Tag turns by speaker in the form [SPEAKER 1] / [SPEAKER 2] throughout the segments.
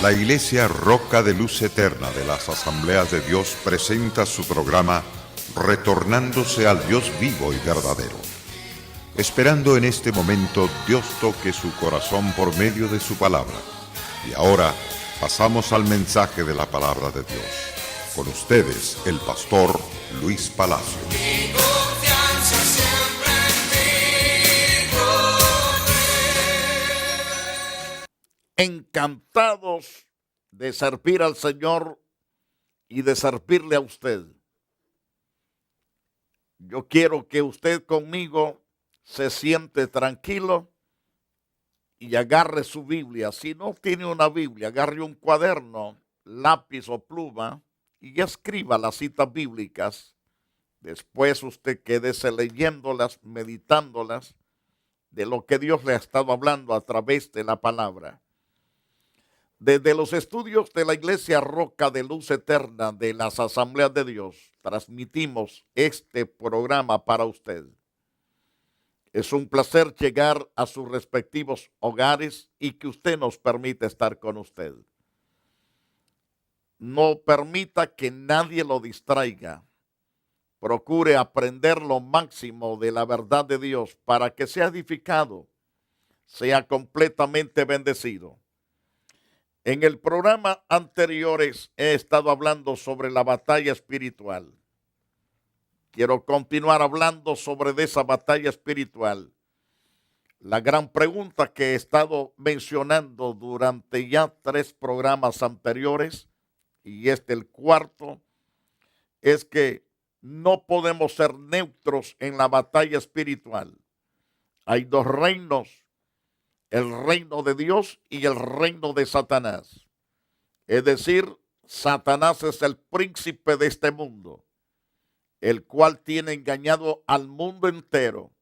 [SPEAKER 1] La Iglesia Roca de Luz Eterna de las Asambleas de Dios presenta su programa Retornándose al Dios vivo y verdadero. Esperando en este momento Dios toque su corazón por medio de su palabra. Y ahora pasamos al mensaje de la palabra de Dios. Con ustedes, el pastor Luis Palacio.
[SPEAKER 2] Mi confianza siempre en ti. Encantados de servir al Señor y de servirle a usted. Yo quiero que usted conmigo se siente tranquilo y agarre su Biblia. Si no tiene una Biblia, agarre un cuaderno, lápiz o pluma y escriba las citas bíblicas. Después usted quédese leyéndolas, meditándolas de lo que Dios le ha estado hablando a través de la palabra. Desde los estudios de la Iglesia Roca de Luz Eterna de las Asambleas de Dios, transmitimos este programa para usted. Es un placer llegar a sus respectivos hogares y que usted nos permita estar con usted. No permita que nadie lo distraiga. Procure aprender lo máximo de la verdad de Dios para que sea edificado, sea completamente bendecido. En el programa anteriores he estado hablando sobre la batalla espiritual. Quiero continuar hablando sobre esa batalla espiritual. La gran pregunta que he estado mencionando durante ya 3 programas anteriores, y este el cuarto, es que no podemos ser neutros en la batalla espiritual. Hay 2 reinos, el reino de Dios y el reino de Satanás. Es decir, Satanás es el príncipe de este mundo, el cual tiene engañado al mundo entero,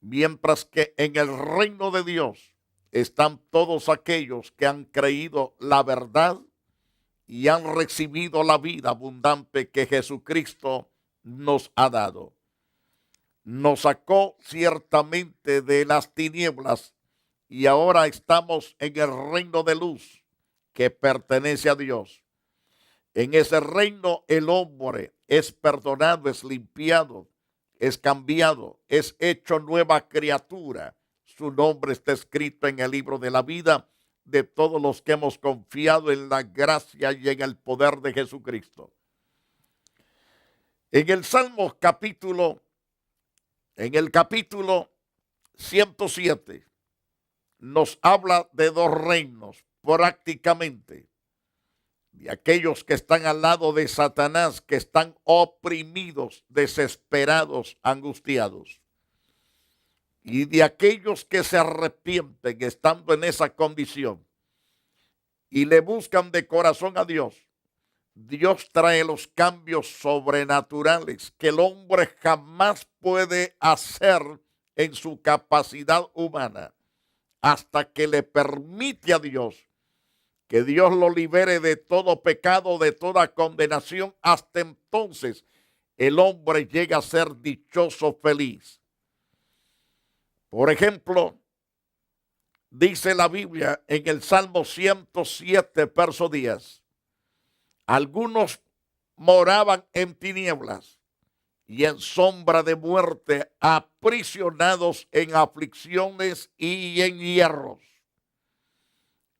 [SPEAKER 2] mientras que en el reino de Dios están todos aquellos que han creído la verdad y han recibido la vida abundante que Jesucristo nos ha dado. Nos sacó ciertamente de las tinieblas y ahora estamos en el reino de luz que pertenece a Dios. En ese reino el hombre es perdonado, es limpiado, es cambiado, es hecho nueva criatura. Su nombre está escrito en el libro de la vida de todos los que hemos confiado en la gracia y en el poder de Jesucristo. En el Salmo en el capítulo 107, nos habla de 2 reinos prácticamente, de aquellos que están al lado de Satanás, que están oprimidos, desesperados, angustiados, y de aquellos que se arrepienten estando en esa condición y le buscan de corazón a Dios. Dios trae los cambios sobrenaturales que el hombre jamás puede hacer en su capacidad humana, hasta que le permite a Dios que Dios lo libere de todo pecado, de toda condenación. Hasta entonces el hombre llega a ser dichoso, feliz. Por ejemplo, dice la Biblia en el Salmo 107, verso 10, algunos moraban en tinieblas y en sombra de muerte, aprisionados en aflicciones y en hierros.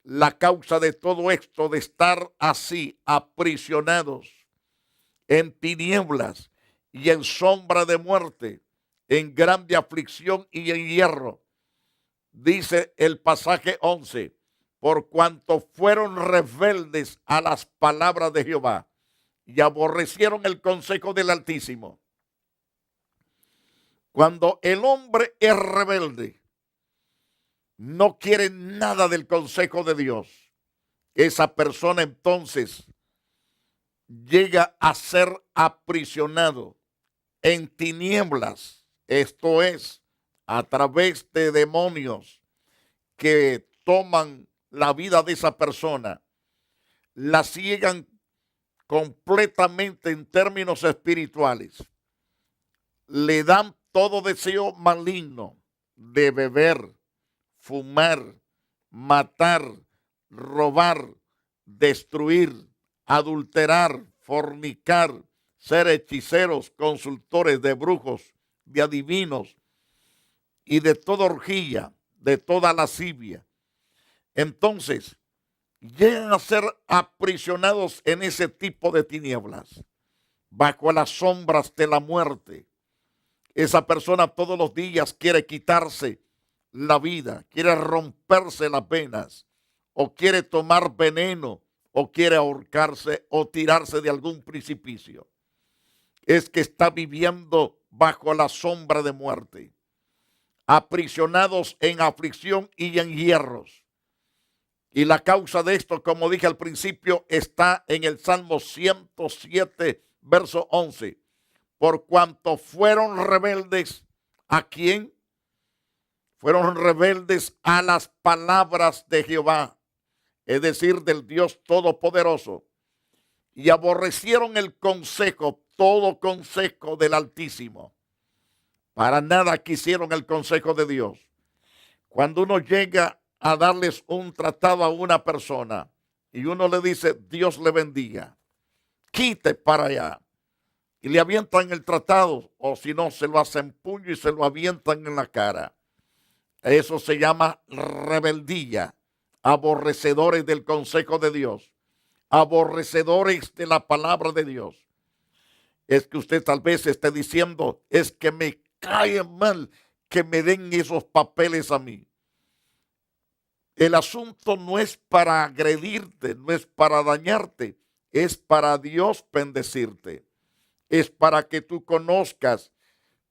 [SPEAKER 2] La causa de todo esto, de estar así, aprisionados en tinieblas y en sombra de muerte, en grande aflicción y en hierro, dice el pasaje 11, por cuanto fueron rebeldes a las palabras de Jehová y aborrecieron el consejo del Altísimo. Cuando el hombre es rebelde, no quiere nada del consejo de Dios, esa persona entonces llega a ser aprisionado en tinieblas. Esto es, a través de demonios que toman la vida de esa persona, la ciegan completamente en términos espirituales, le dan todo deseo maligno de beber, fumar, matar, robar, destruir, adulterar, fornicar, ser hechiceros, consultores de brujos, de adivinos y de toda orgía, de toda lascivia. Entonces, llegan a ser aprisionados en ese tipo de tinieblas, bajo las sombras de la muerte. Esa persona todos los días quiere quitarse la vida, quiere romperse las venas, o quiere tomar veneno, o quiere ahorcarse o tirarse de algún precipicio. Es que está viviendo bajo la sombra de muerte, aprisionados en aflicción y en hierros. Y la causa de esto, como dije al principio, está en el Salmo 107, verso 11. Por cuanto fueron rebeldes, ¿a quién? Fueron rebeldes a las palabras de Jehová, es decir, del Dios Todopoderoso, y aborrecieron el consejo, todo consejo del Altísimo. Para nada quisieron el consejo de Dios. Cuando uno llega a darles un tratado a una persona y uno le dice, Dios le bendiga, quite para allá, y le avientan el tratado, o si no, se lo hacen puño y se lo avientan en la cara. Eso se llama rebeldía, aborrecedores del consejo de Dios, aborrecedores de la palabra de Dios. Es que usted tal vez esté diciendo, es que me cae mal que me den esos papeles a mí. El asunto no es para agredirte, no es para dañarte, es para Dios bendecirte. Es para que tú conozcas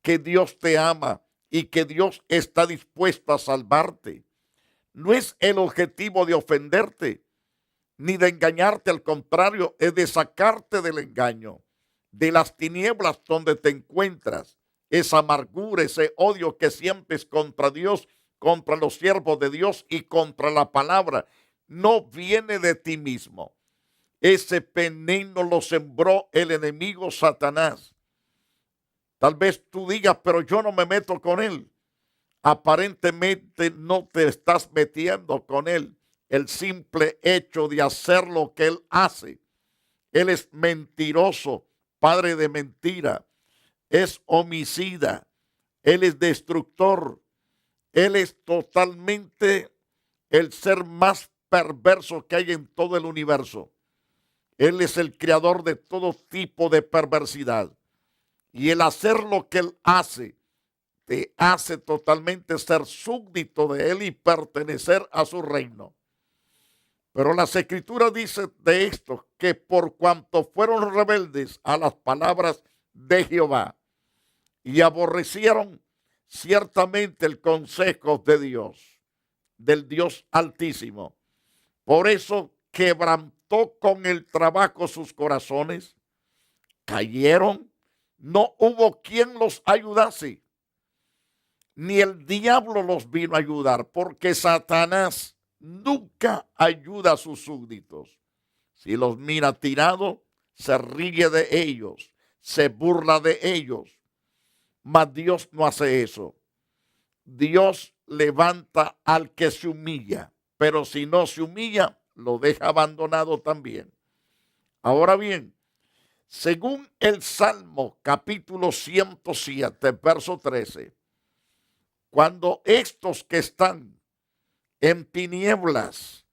[SPEAKER 2] que Dios te ama y que Dios está dispuesto a salvarte. No es el objetivo de ofenderte, ni de engañarte, al contrario, es de sacarte del engaño, de las tinieblas donde te encuentras, esa amargura, ese odio que sientes contra Dios, contra los siervos de Dios y contra la palabra, no viene de ti mismo. Ese veneno lo sembró el enemigo Satanás. Tal vez tú digas, pero yo no me meto con él. Aparentemente no te estás metiendo con él. El simple hecho de hacer lo que él hace. Él es mentiroso, padre de mentira. Es homicida. Él es destructor. Él es totalmente el ser más perverso que hay en todo el universo. Él es el creador de todo tipo de perversidad. Y el hacer lo que él hace, te hace totalmente ser súbdito de él y pertenecer a su reino. Pero las escrituras dicen de esto, que por cuanto fueron rebeldes a las palabras de Jehová y aborrecieron ciertamente el consejo de Dios, del Dios Altísimo, por eso quebrantó con el trabajo sus corazones, cayeron, no hubo quien los ayudase, ni el diablo los vino a ayudar, porque Satanás nunca ayuda a sus súbditos. Si los mira tirados, se ríe de ellos, se burla de ellos, mas Dios no hace eso. Dios levanta al que se humilla, pero si no se humilla, lo deja abandonado también. Ahora bien, según el Salmo capítulo 107, verso 13, cuando estos que están en tinieblas,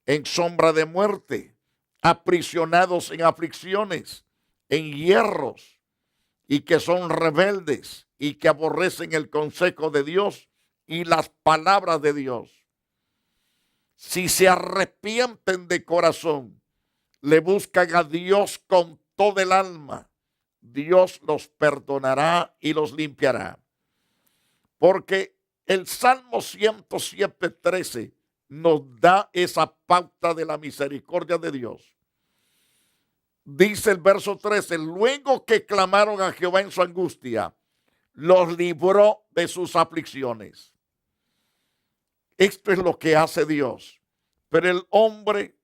[SPEAKER 2] en sombra de muerte, aprisionados en aflicciones, en hierros, y que son rebeldes y que aborrecen el consejo de Dios y las palabras de Dios, si se arrepienten de corazón, le buscan a Dios con todo el alma, Dios los perdonará y los limpiará. Porque el Salmo 107:13 nos da esa pauta de la misericordia de Dios. Dice el verso 13, luego que clamaron a Jehová en su angustia, los libró de sus aflicciones. Esto es lo que hace Dios. Pero el hombre,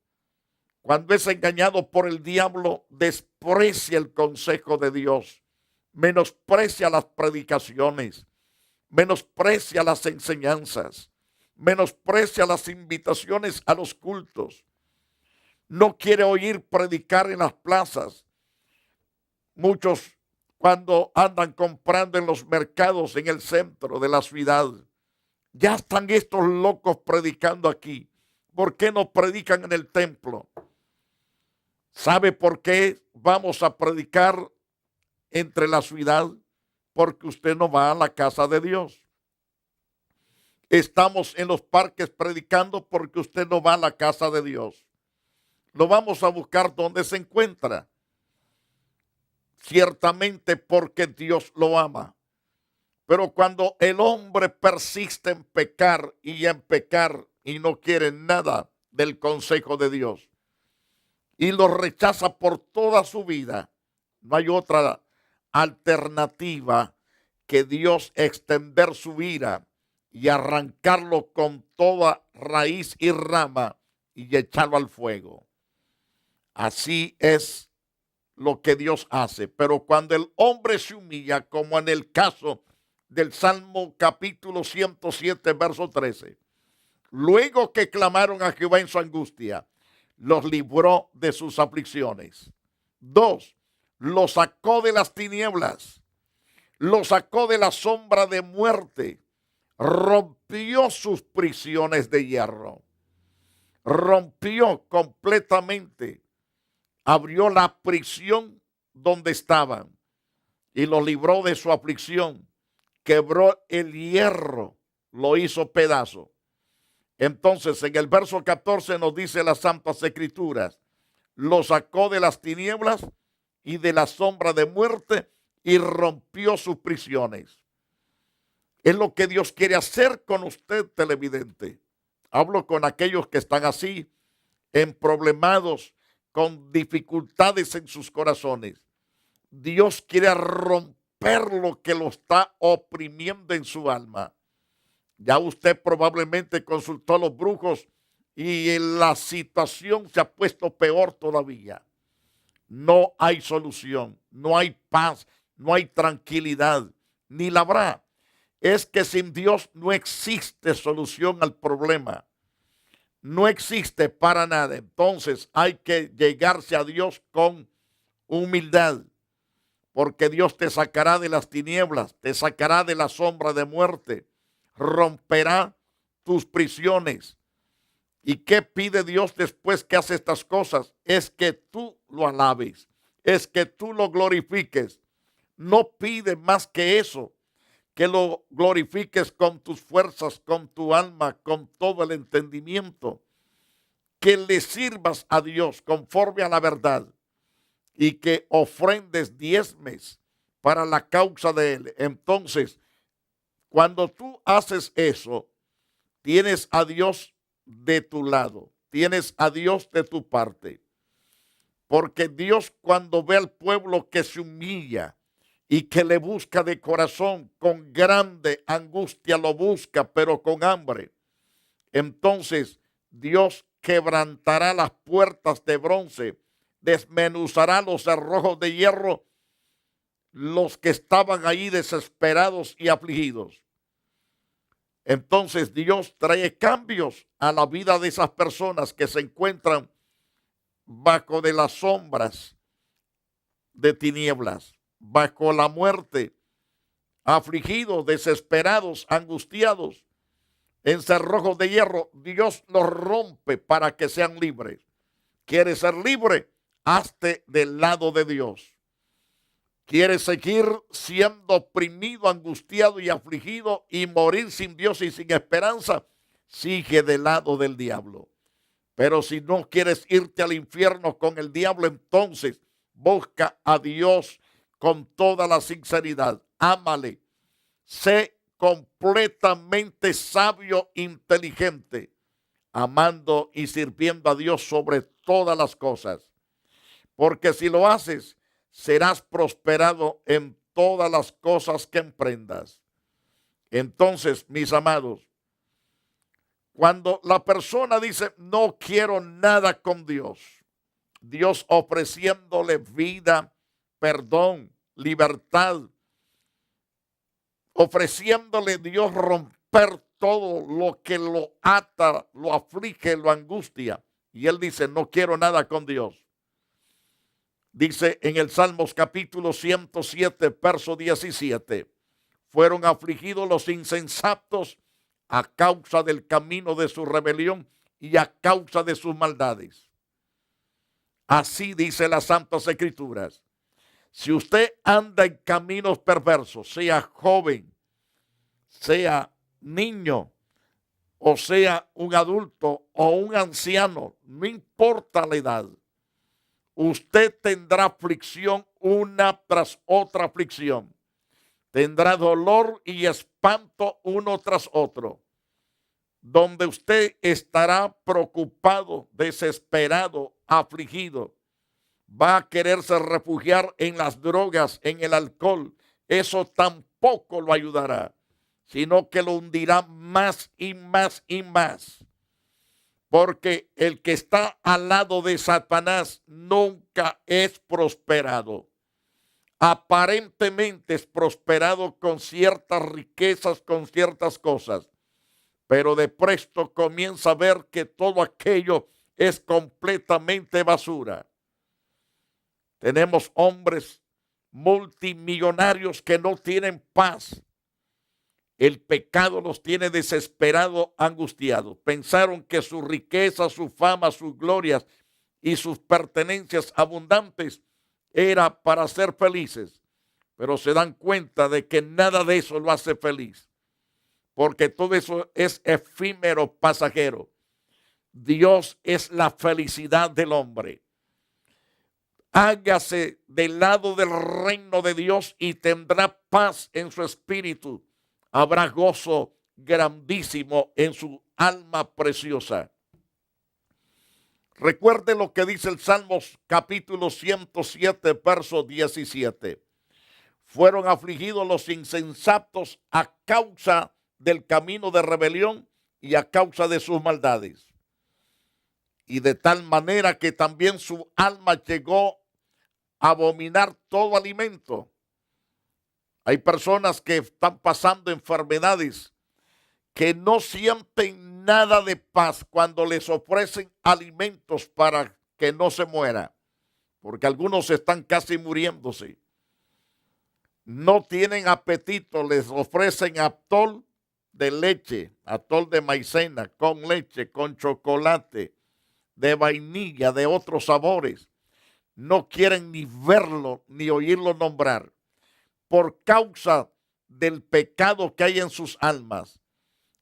[SPEAKER 2] cuando es engañado por el diablo, desprecia el consejo de Dios, menosprecia las predicaciones, menosprecia las enseñanzas, menosprecia las invitaciones a los cultos, no quiere oír predicar en las plazas. Muchos cuando andan comprando en los mercados en el centro de la ciudad, ya están estos locos predicando aquí. ¿Por qué no predican en el templo? ¿Sabe por qué vamos a predicar entre la ciudad? Porque usted no va a la casa de Dios. Estamos en los parques predicando porque usted no va a la casa de Dios. Lo vamos a buscar donde se encuentra. Ciertamente porque Dios lo ama. Pero cuando el hombre persiste en pecar y no quiere nada del consejo de Dios y lo rechaza por toda su vida, no hay otra alternativa que Dios extender su ira y arrancarlo con toda raíz y rama y echarlo al fuego. Así es lo que Dios hace. Pero cuando el hombre se humilla, como en el caso del Salmo capítulo 107, verso 13, luego que clamaron a Jehová en su angustia, los libró de sus aflicciones. 2, los sacó de las tinieblas, los sacó de la sombra de muerte, rompió sus prisiones de hierro, rompió completamente, abrió la prisión donde estaban y los libró de su aflicción, quebró el hierro, lo hizo pedazo. Entonces en el verso 14 nos dice las Santas Escrituras, lo sacó de las tinieblas y de la sombra de muerte y rompió sus prisiones. Es lo que Dios quiere hacer con usted, televidente. Hablo con aquellos que están así, emproblemados, con dificultades en sus corazones. Dios quiere romper lo que lo está oprimiendo en su alma. Ya usted probablemente consultó a los brujos y la situación se ha puesto peor todavía. No hay solución, no hay paz, no hay tranquilidad, ni la habrá. Es que sin Dios no existe solución al problema. No existe para nada. Entonces hay que llegarse a Dios con humildad, porque Dios te sacará de las tinieblas, te sacará de la sombra de muerte, romperá tus prisiones. ¿Y qué pide Dios después que hace estas cosas? Es que tú lo alabes, es que tú lo glorifiques. No pide más que eso, que lo glorifiques con tus fuerzas, con tu alma, con todo el entendimiento, que le sirvas a Dios conforme a la verdad y que ofrendes diezmes para la causa de Él. Entonces, cuando tú haces eso, tienes a Dios de tu lado, tienes a Dios de tu parte, porque Dios cuando ve al pueblo que se humilla y que le busca de corazón, con grande angustia lo busca, pero con hambre, entonces Dios quebrantará las puertas de bronce, desmenuzará los cerrojos de hierro, los que estaban ahí desesperados y afligidos. Entonces Dios trae cambios a la vida de esas personas que se encuentran bajo de las sombras de tinieblas, bajo la muerte, afligidos, desesperados, angustiados, en cerrojos de hierro. Dios los rompe para que sean libres. ¿Quieres ser libre? Hazte del lado de Dios. ¿Quieres seguir siendo oprimido, angustiado y afligido y morir sin Dios y sin esperanza? Sigue del lado del diablo. Pero si no quieres irte al infierno con el diablo, entonces busca a Dios con toda la sinceridad. Ámale. Sé completamente sabio, inteligente, amando y sirviendo a Dios sobre todas las cosas. Porque si lo haces, serás prosperado en todas las cosas que emprendas. Entonces, mis amados, cuando la persona dice, no quiero nada con Dios, Dios ofreciéndole vida, perdón, libertad, ofreciéndole Dios romper todo lo que lo ata, lo aflige, lo angustia, Y él dice, no quiero nada con Dios. Dice en el Salmos capítulo 107, verso 17, fueron afligidos los insensatos a causa del camino de su rebelión y a causa de sus maldades. Así dice las Santas Escrituras. Si usted anda en caminos perversos, sea joven, sea niño, o sea un adulto o un anciano, no importa la edad, usted tendrá aflicción una tras otra aflicción. Tendrá dolor y espanto uno tras otro, donde usted estará preocupado, desesperado, afligido. Va a quererse refugiar en las drogas, en el alcohol. Eso tampoco lo ayudará, sino que lo hundirá más y más y más. Porque el que está al lado de Satanás nunca es prosperado. Aparentemente es prosperado con ciertas riquezas, con ciertas cosas, pero de presto comienza a ver que todo aquello es completamente basura. Tenemos hombres multimillonarios que no tienen paz. El pecado los tiene desesperados, angustiados. Pensaron que su riqueza, su fama, sus glorias y sus pertenencias abundantes era para ser felices, pero se dan cuenta de que nada de eso lo hace feliz, porque todo eso es efímero, pasajero. Dios es la felicidad del hombre. Hágase del lado del reino de Dios y tendrá paz en su espíritu. Habrá gozo grandísimo en su alma preciosa. Recuerde lo que dice el Salmos capítulo 107, verso 17. Fueron afligidos los insensatos a causa del camino de rebelión y a causa de sus maldades. Y de tal manera que también su alma llegó a abominar todo alimento. Hay personas que están pasando enfermedades que no sienten nada de paz cuando les ofrecen alimentos para que no se muera, porque algunos están casi muriéndose. No tienen apetito, les ofrecen atol de leche, atol de maicena, con leche, con chocolate, de vainilla, de otros sabores. No quieren ni verlo ni oírlo nombrar por causa del pecado que hay en sus almas,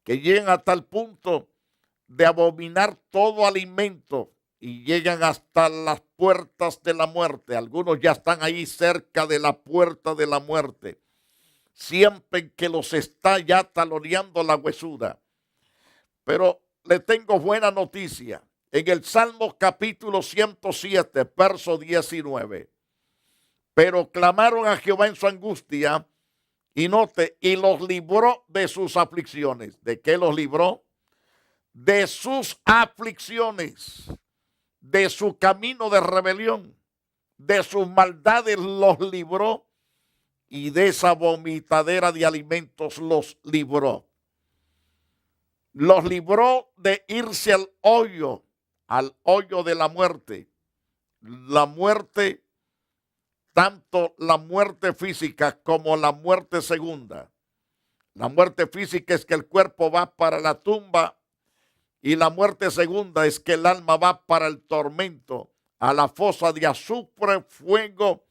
[SPEAKER 2] que llegan a tal punto de abominar todo alimento y llegan hasta las puertas de la muerte. Algunos ya están ahí cerca de la puerta de la muerte. Sienten que los está ya taloneando la huesuda. Pero le tengo buena noticia. En el Salmo capítulo 107, verso 19. Pero clamaron a Jehová en su angustia, y note, y los libró de sus aflicciones. ¿De qué los libró? De sus aflicciones, de su camino de rebelión, de sus maldades los libró, y de esa vomitadera de alimentos los libró. Los libró de irse al hoyo de la muerte. La muerte, tanto la muerte física como la muerte segunda. La muerte física es que el cuerpo va para la tumba, y la muerte segunda es que el alma va para el tormento, a la fosa de azufre, fuego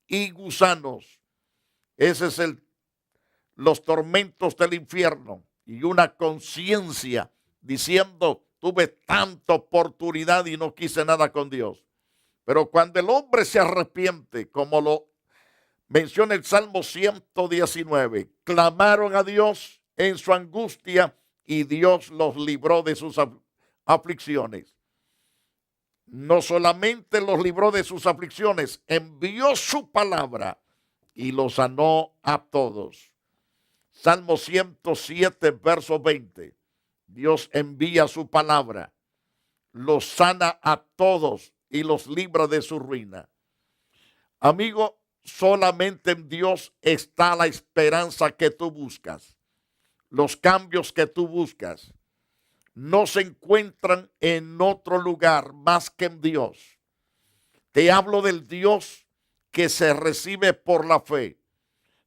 [SPEAKER 2] y gusanos. Ese es los tormentos del infierno. Y una conciencia diciendo, tuve tanta oportunidad y no quise nada con Dios. Pero cuando el hombre se arrepiente, como lo menciona el Salmo 119, clamaron a Dios en su angustia y Dios los libró de sus aflicciones. No solamente los libró de sus aflicciones, envió su palabra y los sanó a todos. Salmo 107, verso 20. Dios envía su palabra, los sana a todos y los libra de su ruina. Amigo, solamente en Dios está la esperanza que tú buscas, los cambios que tú buscas. no se encuentran en otro lugar más que en Dios. Te hablo del Dios que se recibe por la fe,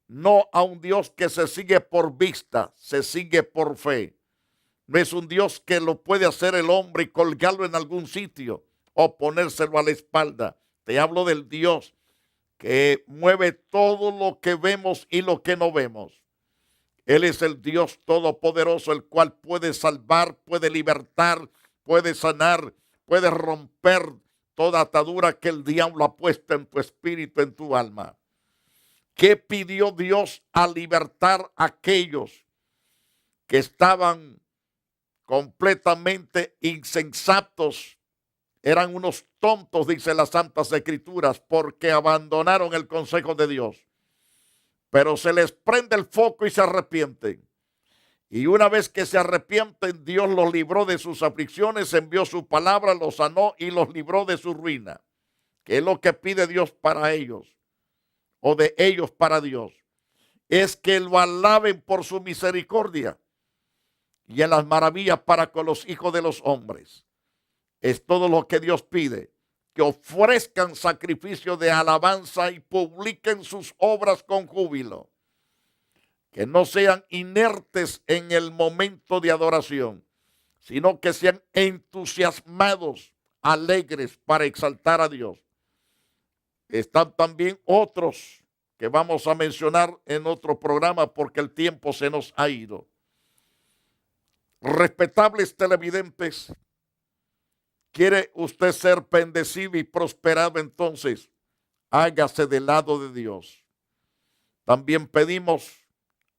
[SPEAKER 2] no a un Dios que se sigue por vista, se sigue por fe. No es un Dios que lo puede hacer el hombre y colgarlo en algún sitio o ponérselo a la espalda. Te hablo del Dios que mueve todo lo que vemos y lo que no vemos. Él es el Dios todopoderoso, el cual puede salvar, puede libertar, puede sanar, puede romper toda atadura que el diablo ha puesto en tu espíritu, en tu alma. ¿Qué pidió Dios al libertar a aquellos que estaban completamente insensatos? Eran unos tontos, dice las Santas Escrituras, porque abandonaron el consejo de Dios. Pero se les prende el foco y se arrepienten. Y una vez que se arrepienten, Dios los libró de sus aflicciones, envió su palabra, los sanó y los libró de su ruina. ¿Qué es lo que pide Dios para ellos? O de ellos para Dios. Es que lo alaben por su misericordia y en las maravillas para con los hijos de los hombres. Es todo lo que Dios pide. Que ofrezcan sacrificio de alabanza y publiquen sus obras con júbilo. Que no sean inertes en el momento de adoración, sino que sean entusiasmados, alegres para exaltar a Dios. Están también otros que vamos a mencionar en otro programa porque el tiempo se nos ha ido. Respetables televidentes, ¿quiere usted ser bendecido y prosperado? Entonces, hágase del lado de Dios. También pedimos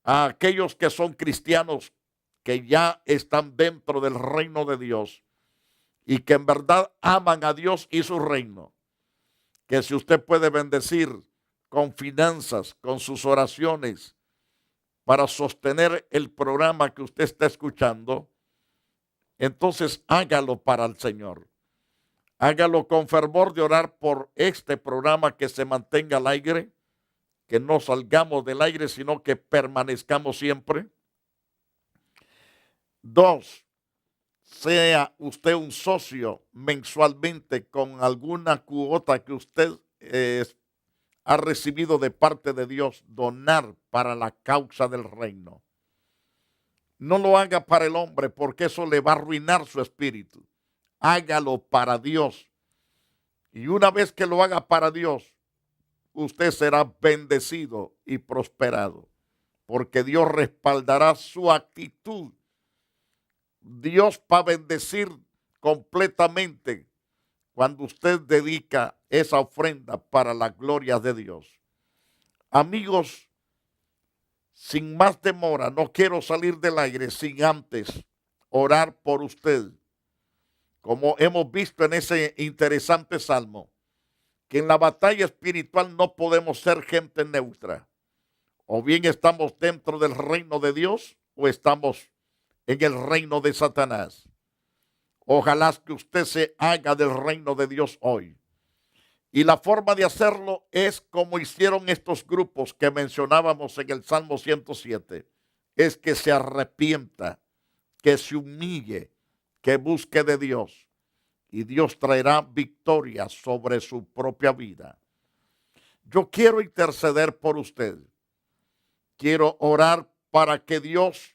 [SPEAKER 2] a aquellos que son cristianos, que ya están dentro del reino de Dios y que en verdad aman a Dios y su reino, que si usted puede bendecir con finanzas, con sus oraciones, para sostener el programa que usted está escuchando, entonces hágalo para el Señor. Hágalo con fervor de orar por este programa, que se mantenga al aire, que no salgamos del aire, sino que permanezcamos siempre. 2, sea usted un socio mensualmente con alguna cuota que usted ha recibido de parte de Dios, donar para la causa del reino. No lo haga para el hombre, porque eso le va a arruinar su espíritu. Hágalo para Dios. Y una vez que lo haga para Dios, usted será bendecido y prosperado, porque Dios respaldará su actitud. Dios va a bendecir completamente cuando usted dedica esa ofrenda para la gloria de Dios. Amigos, sin más demora, no quiero salir del aire sin antes orar por usted. Como hemos visto en ese interesante salmo, que en la batalla espiritual no podemos ser gente neutra. O bien estamos dentro del reino de Dios o estamos en el reino de Satanás. Ojalá que usted se haga del reino de Dios hoy. Y la forma de hacerlo es como hicieron estos grupos que mencionábamos en el Salmo 107. Es que se arrepienta, que se humille, que busque de Dios. Y Dios traerá victoria sobre su propia vida. Yo quiero interceder por usted. Quiero orar para que Dios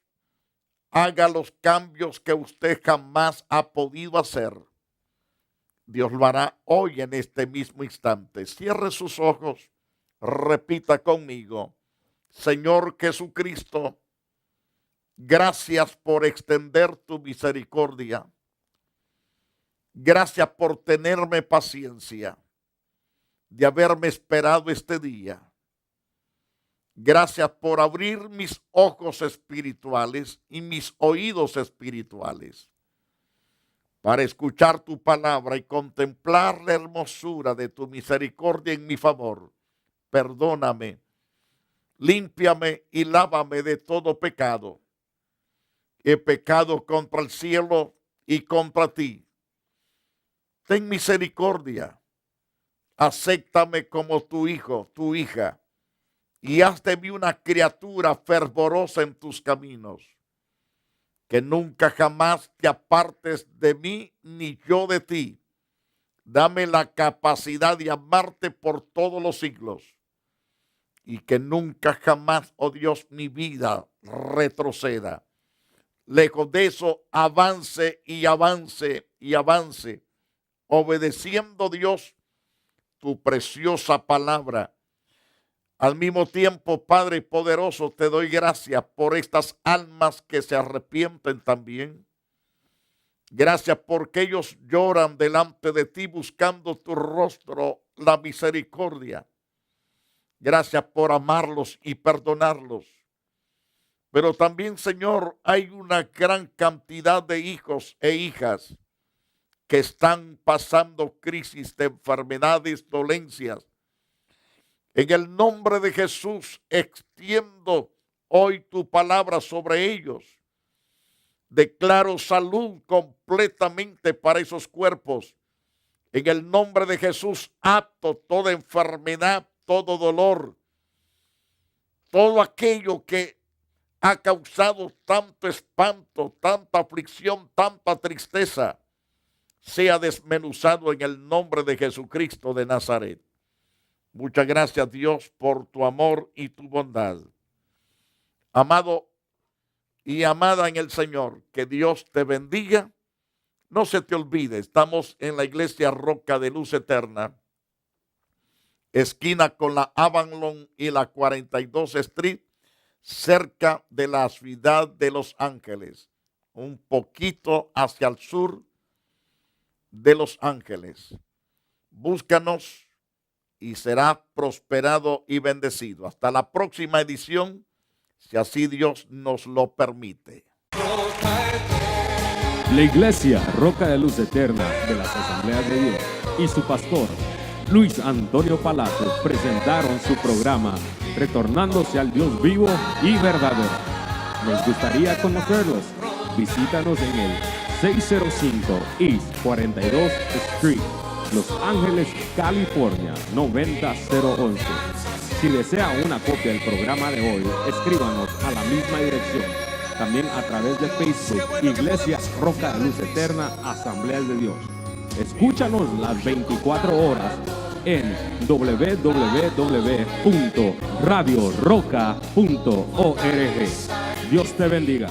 [SPEAKER 2] haga los cambios que usted jamás ha podido hacer. Dios lo hará hoy en este mismo instante. Cierre sus ojos, repita conmigo: Señor Jesucristo, gracias por extender tu misericordia. Gracias por tenerme paciencia, de haberme esperado este día. Gracias por abrir mis ojos espirituales y mis oídos espirituales para escuchar tu palabra y contemplar la hermosura de tu misericordia en mi favor. Perdóname, límpiame y lávame de todo pecado. He pecado contra el cielo y contra ti. Ten misericordia. Acéptame como tu hijo, tu hija, y haz de mí una criatura fervorosa en tus caminos. que nunca jamás te apartes de mí ni yo de ti. Dame la capacidad de amarte por todos los siglos y que nunca jamás, oh Dios, mi vida retroceda. Lejos de eso, avance y avance y avance, obedeciendo, Dios, tu preciosa palabra. Al mismo tiempo, Padre poderoso, te doy gracias por estas almas que se arrepienten también. Gracias porque ellos lloran delante de ti buscando tu rostro, la misericordia. Gracias por amarlos y perdonarlos. Pero también, Señor, hay una gran cantidad de hijos e hijas que están pasando crisis de enfermedades, dolencias. En el nombre de Jesús, extiendo hoy tu palabra sobre ellos. Declaro salud completamente para esos cuerpos. En el nombre de Jesús, ato toda enfermedad, todo dolor, todo aquello que ha causado tanto espanto, tanta aflicción, tanta tristeza, sea desmenuzado en el nombre de Jesucristo de Nazaret. Muchas gracias, Dios, por tu amor y tu bondad. Amado y amada en el Señor, que Dios te bendiga. No se te olvide, estamos en la iglesia Roca de Luz Eterna, esquina con la Avalon y la 42 Street, cerca de la ciudad de Los Ángeles, un poquito hacia el sur de Los Ángeles. Búscanos y será prosperado y bendecido. Hasta la próxima edición, si así Dios nos lo permite.
[SPEAKER 3] La Iglesia Roca de Luz Eterna de las Asambleas de Dios y su pastor Luis Antonio Palacios presentaron su programa Retornándose al Dios vivo y verdadero. Nos gustaría conocerlos. Visítanos en el 605 East 42 Street, Los Ángeles, California 90011. Si desea una copia del programa de hoy, escríbanos a la misma dirección. También a través de Facebook, Iglesia Roca de Luz Eterna, Asambleas de Dios. Escúchanos las 24 horas en www.radioroca.org. Dios te bendiga.